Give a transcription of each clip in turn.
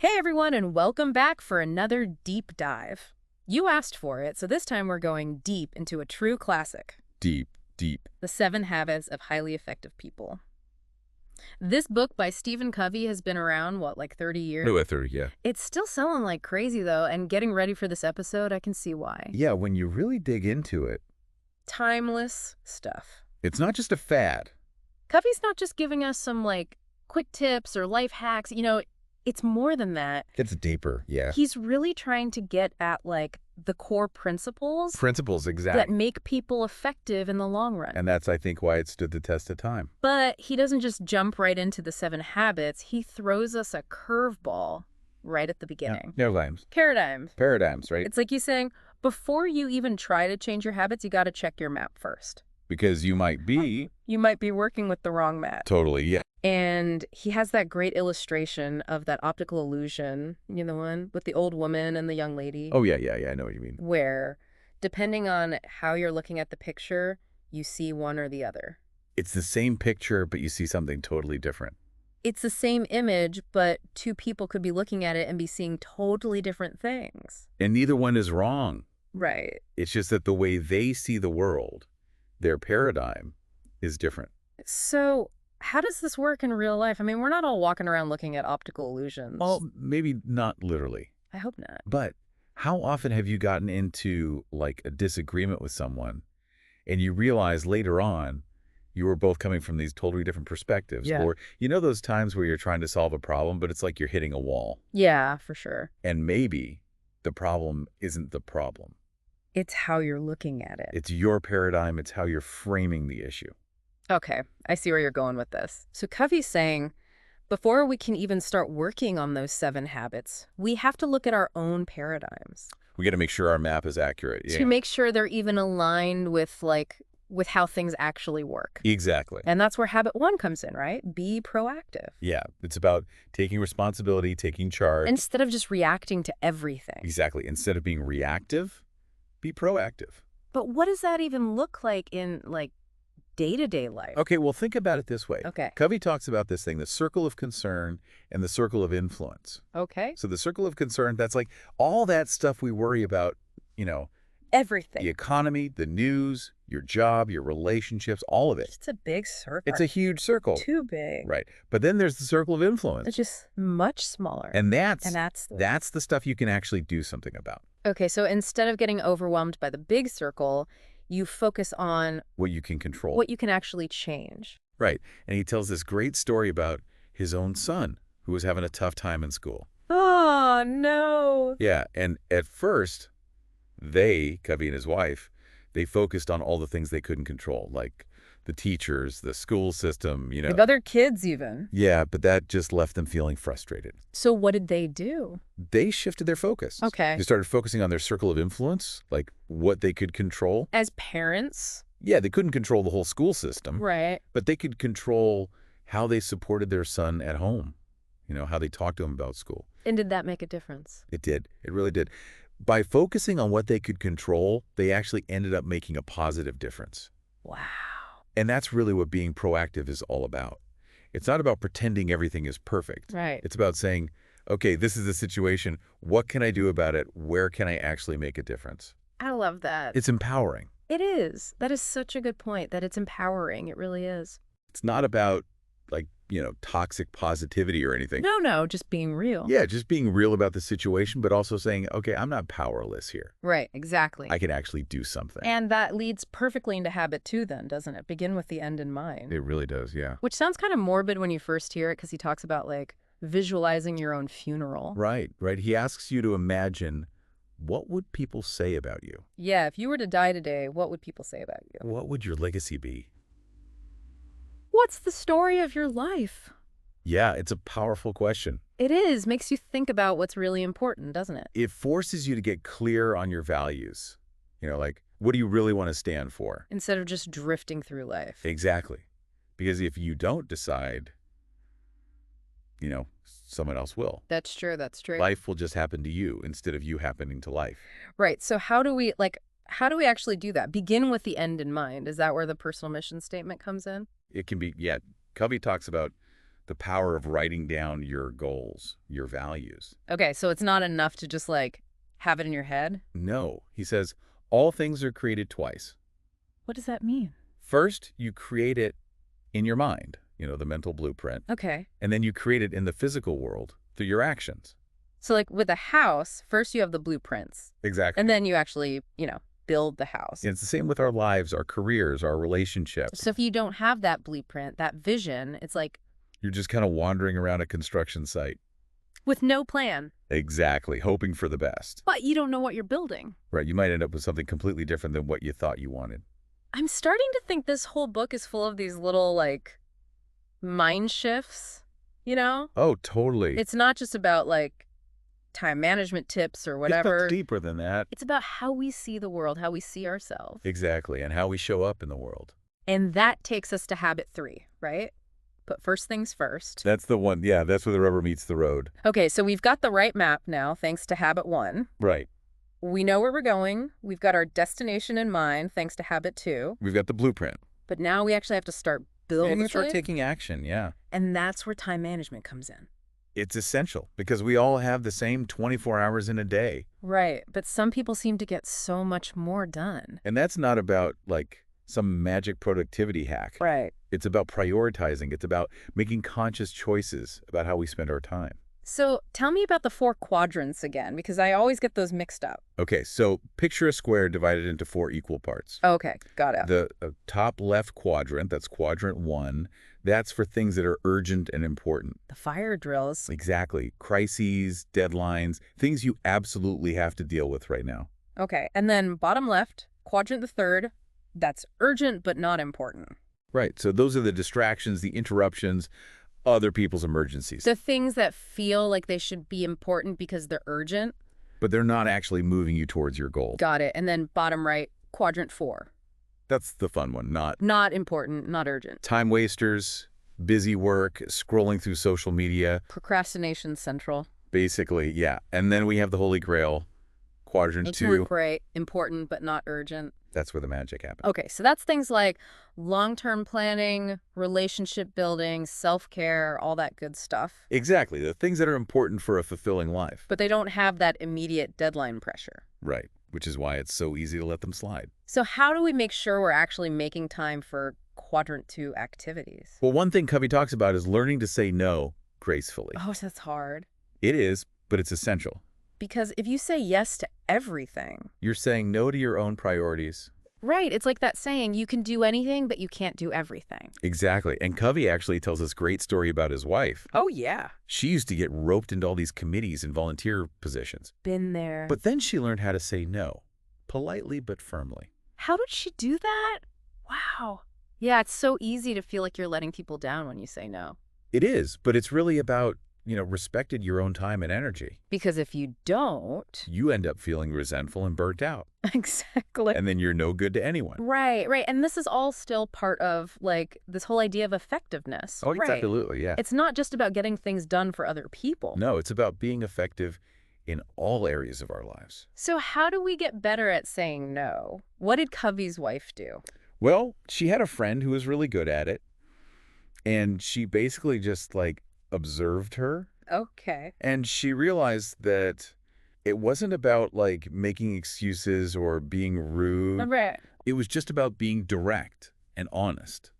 Hey everyone, and welcome back for another deep dive. You asked for it, so this time we're going deep into a true classic. Deep, deep. The 7 Habits of Highly Effective People. This book by Stephen Covey has been around, like 30 years? No, at 30, yeah. It's still selling like crazy, though, and getting ready for this episode, I can see why. Yeah, when you really dig into it, Timeless stuff. it's not just a fad. Covey's not just giving us some, quick tips or life hacks. It's more than that. It's deeper, yeah. He's really trying to get at, the core principles Principles, that exactly. make people effective in the long run. And that's, I think, why it stood the test of time. But he doesn't just jump right into the 7 habits. He throws us a curveball right at the beginning. Paradigms. Paradigms, right? It's like he's saying, before you even try to change your habits, you got to check your map first. Because you might be... You might be working with the wrong map. Totally, yeah. And he has that great illustration of that optical illusion, the one with the old woman and the young lady. Oh, yeah, I know what you mean. Where, depending on how you're looking at the picture, you see one or the other. It's the same picture, but you see something totally different. It's the same image, but two people could be looking at it and be seeing totally different things. And neither one is wrong. Right. It's just that the way they see the world, their paradigm, is different. So how does this work in real life? I mean, we're not all walking around looking at optical illusions. Well, maybe not literally. I hope not. But how often have you gotten into, a disagreement with someone, and you realize later on you were both coming from these totally different perspectives? Yeah. Or, those times where you're trying to solve a problem, but it's like you're hitting a wall. Yeah, for sure. And maybe the problem isn't the problem. It's how you're looking at it. It's your paradigm. It's how you're framing the issue. Okay, I see where you're going with this. So Covey's saying, before we can even start working on those 7 habits, we have to look at our own paradigms. We got to make sure our map is accurate. Yeah. To make sure they're even aligned with how things actually work. Exactly. And that's where habit 1 comes in, right? Be proactive. Yeah, it's about taking responsibility, taking charge. Instead of just reacting to everything. Exactly. Instead of being reactive, be proactive. But what does that even look like in, day-to-day life? Okay, well, think about it this way. Okay. Covey talks about this thing, the circle of concern and the circle of influence. Okay. So the circle of concern, that's like all that stuff we worry about, Everything. the economy, the news, your job, your relationships, all of it. It's a big circle. It's a huge circle. Too big. Right. But then there's the circle of influence. It's just much smaller. And that's the the stuff you can actually do something about. Okay, so instead of getting overwhelmed by the big circle, you focus on What you can control. what you can actually change. Right. And he tells this great story about his own son who was having a tough time in school. Oh, no. Yeah. And at first, Covey and his wife, they focused on all the things they couldn't control, like the teachers, the school system, With other kids, even. Yeah, but that just left them feeling frustrated. So what did they do? They shifted their focus. Okay. They started focusing on their circle of influence, like what they could control. As parents? Yeah, they couldn't control the whole school system. Right. But they could control how they supported their son at home, how they talked to him about school. And did that make a difference? It did. It really did. By focusing on what they could control, they actually ended up making a positive difference. Wow. And that's really what being proactive is all about. It's not about pretending everything is perfect. Right. It's about saying, okay, this is the situation. What can I do about it? Where can I actually make a difference? I love that. It's empowering. It is. That is such a good point, that it's empowering. It really is. It's not about, toxic positivity or anything. No, just being real. Yeah, just being real about the situation, but also saying, okay, I'm not powerless here. Right, exactly. I can actually do something. And that leads perfectly into habit 2 then, doesn't it? Begin with the end in mind. It really does, yeah. Which sounds kind of morbid when you first hear it, because he talks about, visualizing your own funeral. Right. He asks you to imagine, what would people say about you? Yeah, if you were to die today, what would people say about you? What would your legacy be? What's the story of your life? Yeah, it's a powerful question. It is. Makes you think about what's really important, doesn't it? It forces you to get clear on your values. What do you really want to stand for? Instead of just drifting through life. Exactly. Because if you don't decide, someone else will. That's true. Life will just happen to you instead of you happening to life. Right. So how do we actually do that? Begin with the end in mind. Is that where the personal mission statement comes in? It can be, yeah. Covey talks about the power of writing down your goals, your values. Okay, so it's not enough to just like have it in your head? No, he says, all things are created twice. What does that mean? First, you create it in your mind, the mental blueprint, Okay. and then you create it in the physical world through your actions. So like with a house, first you have the blueprints Exactly. and then you actually, build the house. And it's the same with our lives, our careers, our relationships. So if you don't have that blueprint, that vision, it's like You're just kind of wandering around a construction site. with no plan, Exactly, hoping for the best. but you don't know what you're building. Right, you might end up with something completely different than what you thought you wanted. I'm starting to think this whole book is full of these little like mind shifts, you know? Oh, totally. It's not just about like time management tips or It's whatever. much deeper than that. It's about how we see the world, how we see ourselves. Exactly, and how we show up in the world. And that takes us to habit 3, right? Put first things first. That's the one, yeah, that's where the rubber meets the road. Okay, so we've got the right map now, thanks to habit 1. Right. We know where we're going. We've got our destination in mind, thanks to habit 2. We've got the blueprint. But now we actually have to start building And start it. taking action, yeah. And that's where time management comes in. It's essential because we all have the same 24 hours in a day. Right, but some people seem to get so much more done. And that's not about, like, some magic productivity hack. Right. It's about prioritizing. It's about making conscious choices about how we spend our time. So tell me about the 4 quadrants again, because I always get those mixed up. Okay, so picture a square divided into 4 equal parts. Okay, got it. The top left quadrant, that's quadrant 1, that's for things that are urgent and important. The fire drills. Exactly. Crises, deadlines, things you absolutely have to deal with right now. Okay, and then bottom left, quadrant the 3rd, that's urgent but not important. Right, so those are the distractions, the interruptions, other people's emergencies. The things that feel like they should be important because they're urgent. But they're not actually moving you towards your goal. Got it. And then bottom right, quadrant 4. That's the fun one, not Not important, not urgent. time wasters, busy work, scrolling through social media. Procrastination central. Basically, yeah. And then we have the Holy Grail, quadrant It's 2. great, important but not urgent. That's where the magic happens. Okay, so that's things like long-term planning, relationship building, self-care, all that good stuff. Exactly, the things that are important for a fulfilling life. But they don't have that immediate deadline pressure. Right, which is why it's so easy to let them slide. So how do we make sure we're actually making time for quadrant 2 activities? Well, one thing Covey talks about is learning to say no gracefully. Oh, that's hard. It is, but it's essential. Because if you say yes to everything... You're saying no to your own priorities. Right, it's like that saying, you can do anything, but you can't do everything. Exactly. And Covey actually tells this great story about his wife. Oh, yeah. She used to get roped into all these committees and volunteer positions. Been there. But then she learned how to say no, politely but firmly. How did she do that? Wow. Yeah, it's so easy to feel like you're letting people down when you say no. It is, but it's really about, respected your own time and energy. Because if you don't... You end up feeling resentful and burnt out. Exactly. And then you're no good to anyone. Right, right. And this is all still part of, like, this whole idea of effectiveness. Oh, Right. absolutely, yeah. It's not just about getting things done for other people. No, it's about being effective in all areas of our lives. So how do we get better at saying no? What did Covey's wife do? Well, she had a friend who was really good at it. And she basically just, observed her. Okay. And she realized that it wasn't about, making excuses or being rude. Right. It was just about being direct and honest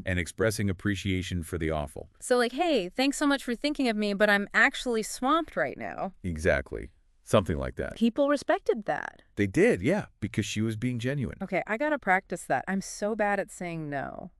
and expressing appreciation for the awful. So like, hey, thanks so much for thinking of me, but I'm actually swamped right now. Exactly. Something like that. People respected that. They did, yeah, because she was being genuine. Okay, I gotta practice that. I'm so bad at saying no.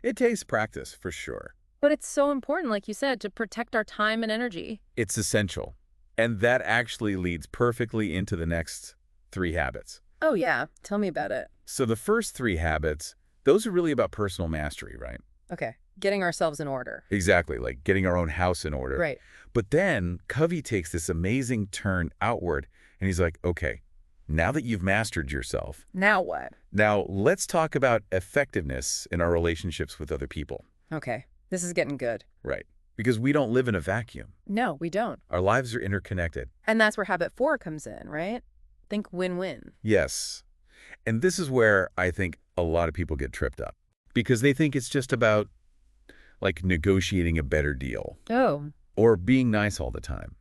It takes practice, for sure. But it's so important, like you said, to protect our time and energy. It's essential. And that actually leads perfectly into the next 3 habits. Oh, yeah. Tell me about it. So the first 3 habits, those are really about personal mastery, right? Okay. Getting ourselves in order. Exactly, like getting our own house in order. Right. But then Covey takes this amazing turn outward, and he's like, okay, now that you've mastered yourself, Now what? now let's talk about effectiveness in our relationships with other people. Okay. This is getting good. Right. Because we don't live in a vacuum. No, we don't. Our lives are interconnected. And that's where habit 4 comes in, right? Think win-win. Yes. And this is where I think a lot of people get tripped up. Because they think it's just about, like negotiating a better deal Oh, or being nice all the time,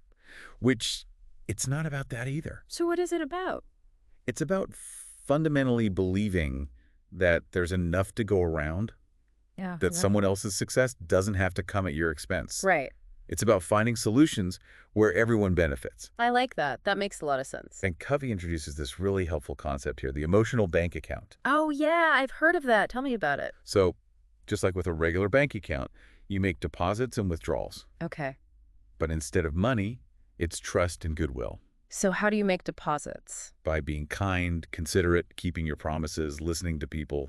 which it's not about that either. so what is it about? It's about fundamentally believing that there's enough to go around, Yeah, that right. someone else's success doesn't have to come at your expense. Right. It's about finding solutions where everyone benefits. I like that. That makes a lot of sense. And Covey introduces this really helpful concept here, the emotional bank account. Oh, yeah, I've heard of that. Tell me about it. So, just like with a regular bank account, you make deposits and withdrawals. Okay. But instead of money, it's trust and goodwill. So how do you make deposits? By being kind, considerate, keeping your promises, listening to people,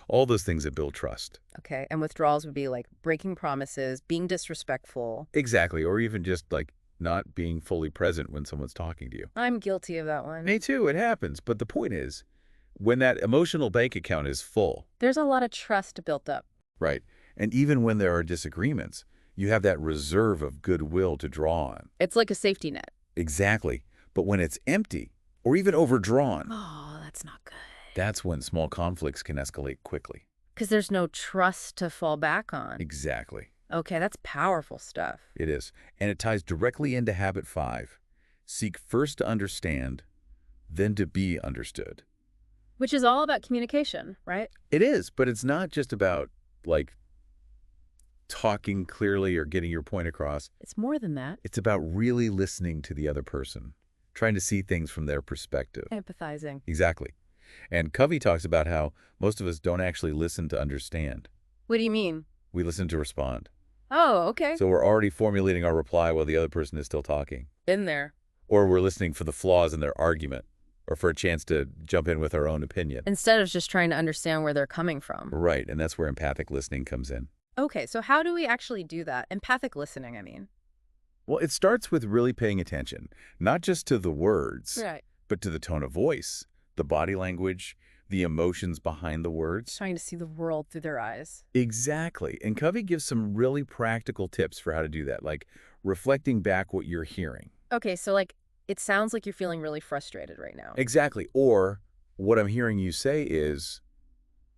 all those things that build trust. Okay, and withdrawals would be like breaking promises, being disrespectful. Exactly. Or even just like not being fully present when someone's talking to you. I'm guilty of that one. Me too, it happens. But the point is, when that emotional bank account is full, There's a lot of trust built up. right, and even when there are disagreements, you have that reserve of goodwill to draw on. It's like a safety net. Exactly. But when it's empty or even overdrawn, Oh, that's not good. that's when small conflicts can escalate quickly. Because there's no trust to fall back on. Exactly. Okay, that's powerful stuff. It is. And it ties directly into habit 5. Seek first to understand, then to be understood. Which is all about communication, right? It is, but it's not just about, like, talking clearly or getting your point across. It's more than that. It's about really listening to the other person, trying to see things from their perspective. Empathizing. Exactly. And Covey talks about how most of us don't actually listen to understand. What do you mean? We listen to respond. Oh, okay. So we're already formulating our reply while the other person is still talking. Been there. Or we're listening for the flaws in their argument, or for a chance to jump in with our own opinion. Instead of just trying to understand where they're coming from. Right, and that's where empathic listening comes in. Okay, so how do we actually do that? Empathic listening, I mean. Well, it starts with really paying attention, not just to the words, Right. but to the tone of voice, the body language, the emotions behind the words. Trying to see the world through their eyes. Exactly. And Covey gives some really practical tips for how to do that, like reflecting back what you're hearing. Okay, so like, it sounds like you're feeling really frustrated right now. Exactly. Or what I'm hearing you say is,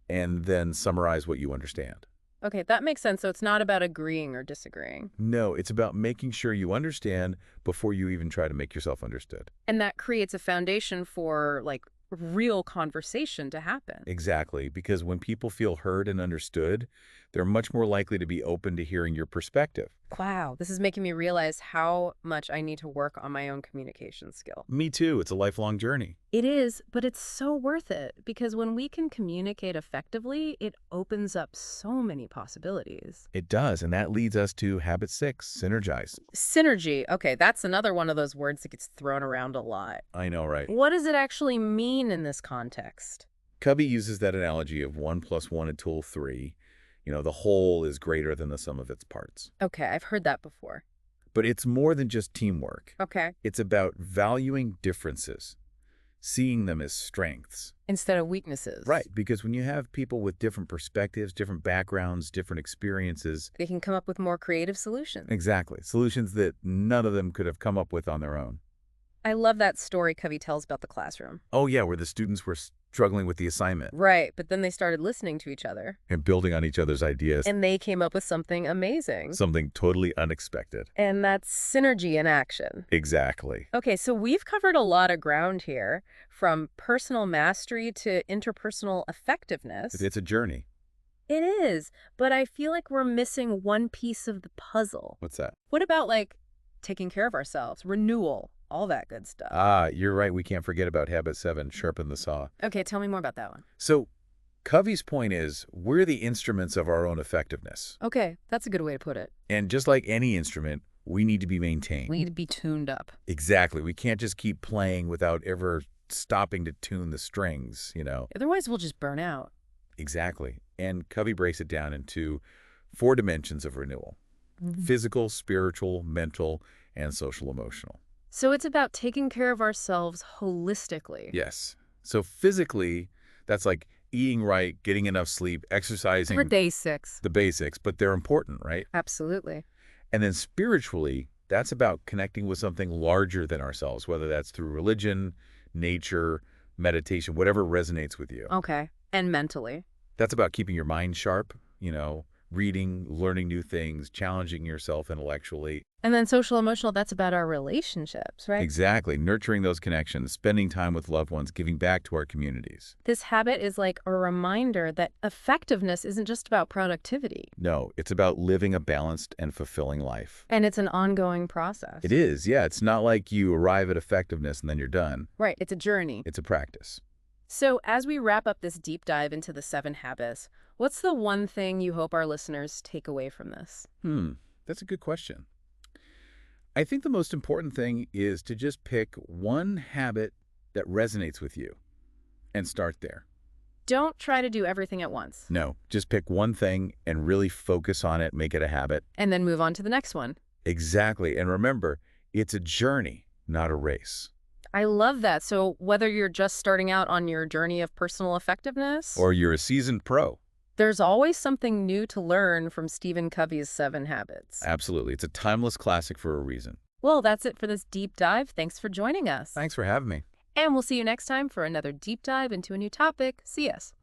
and then summarize what you understand. Okay, that makes sense. So it's not about agreeing or disagreeing. No, it's about making sure you understand before you even try to make yourself understood. And that creates a foundation for like real conversation to happen. Exactly, because when people feel heard and understood, they're much more likely to be open to hearing your perspective. Wow, this is making me realize how much I need to work on my own communication skill. Me too. It's a lifelong journey. It is, but it's so worth it because when we can communicate effectively, it opens up so many possibilities. It does, and that leads us to habit 6, synergize. Synergy. Okay, that's another one of those words that gets thrown around a lot. I know, right? What does it actually mean in this context? Covey uses that analogy of 1 + 1 equals 3. The whole is greater than the sum of its parts. Okay, I've heard that before. But it's more than just teamwork. Okay. It's about valuing differences, seeing them as strengths. Instead of weaknesses. Right, because when you have people with different perspectives, different backgrounds, different experiences, They can come up with more creative solutions. exactly, solutions that none of them could have come up with on their own. I love that story Covey tells about the classroom. Oh yeah, where the students were struggling with the assignment Right, but then they started listening to each other. and building on each other's ideas, And they came up with something amazing. something totally unexpected. And that's synergy in action. Exactly. Okay, so we've covered a lot of ground here, from personal mastery to interpersonal effectiveness. It's a journey. It is, but I feel like we're missing one piece of the puzzle. What's that? What about, like, taking care of ourselves, renewal, all that good stuff? Ah, you're right. We can't forget about habit 7, sharpen the saw. Okay, tell me more about that one. So Covey's point is we're the instruments of our own effectiveness. Okay, that's a good way to put it. And just like any instrument, we need to be maintained. We need to be tuned up. Exactly. We can't just keep playing without ever stopping to tune the strings, Otherwise, we'll just burn out. Exactly. And Covey breaks it down into 4 dimensions of renewal: physical, spiritual, mental, and social emotional. So it's about taking care of ourselves holistically. Yes. So physically, that's like eating right, getting enough sleep, exercising, For day 6. the basics, but they're important, right? Absolutely. And then spiritually, that's about connecting with something larger than ourselves, whether that's through religion, nature, meditation, whatever resonates with you. Okay. And mentally. That's about keeping your mind sharp, reading, learning new things, challenging yourself intellectually. And then social emotional, that's about our relationships, right? Exactly. Nurturing those connections, spending time with loved ones, giving back to our communities. This habit is like a reminder that effectiveness isn't just about productivity. No, it's about living a balanced and fulfilling life. And it's an ongoing process. It is, yeah. It's not like you arrive at effectiveness and then you're done. Right, it's a journey. It's a practice. So as we wrap up this deep dive into the 7 habits, what's the one thing you hope our listeners take away from this? That's a good question. I think the most important thing is to just pick one habit that resonates with you and start there. Don't try to do everything at once. No, just pick one thing and really focus on it, make it a habit. And then move on to the next one. Exactly. And remember, it's a journey, not a race. I love that. So whether you're just starting out on your journey of personal effectiveness, Or you're a seasoned pro. there's always something new to learn from Stephen Covey's 7 habits. Absolutely. It's a timeless classic for a reason. Well, that's it for this deep dive. Thanks for joining us. Thanks for having me. And we'll see you next time for another deep dive into a new topic. See us.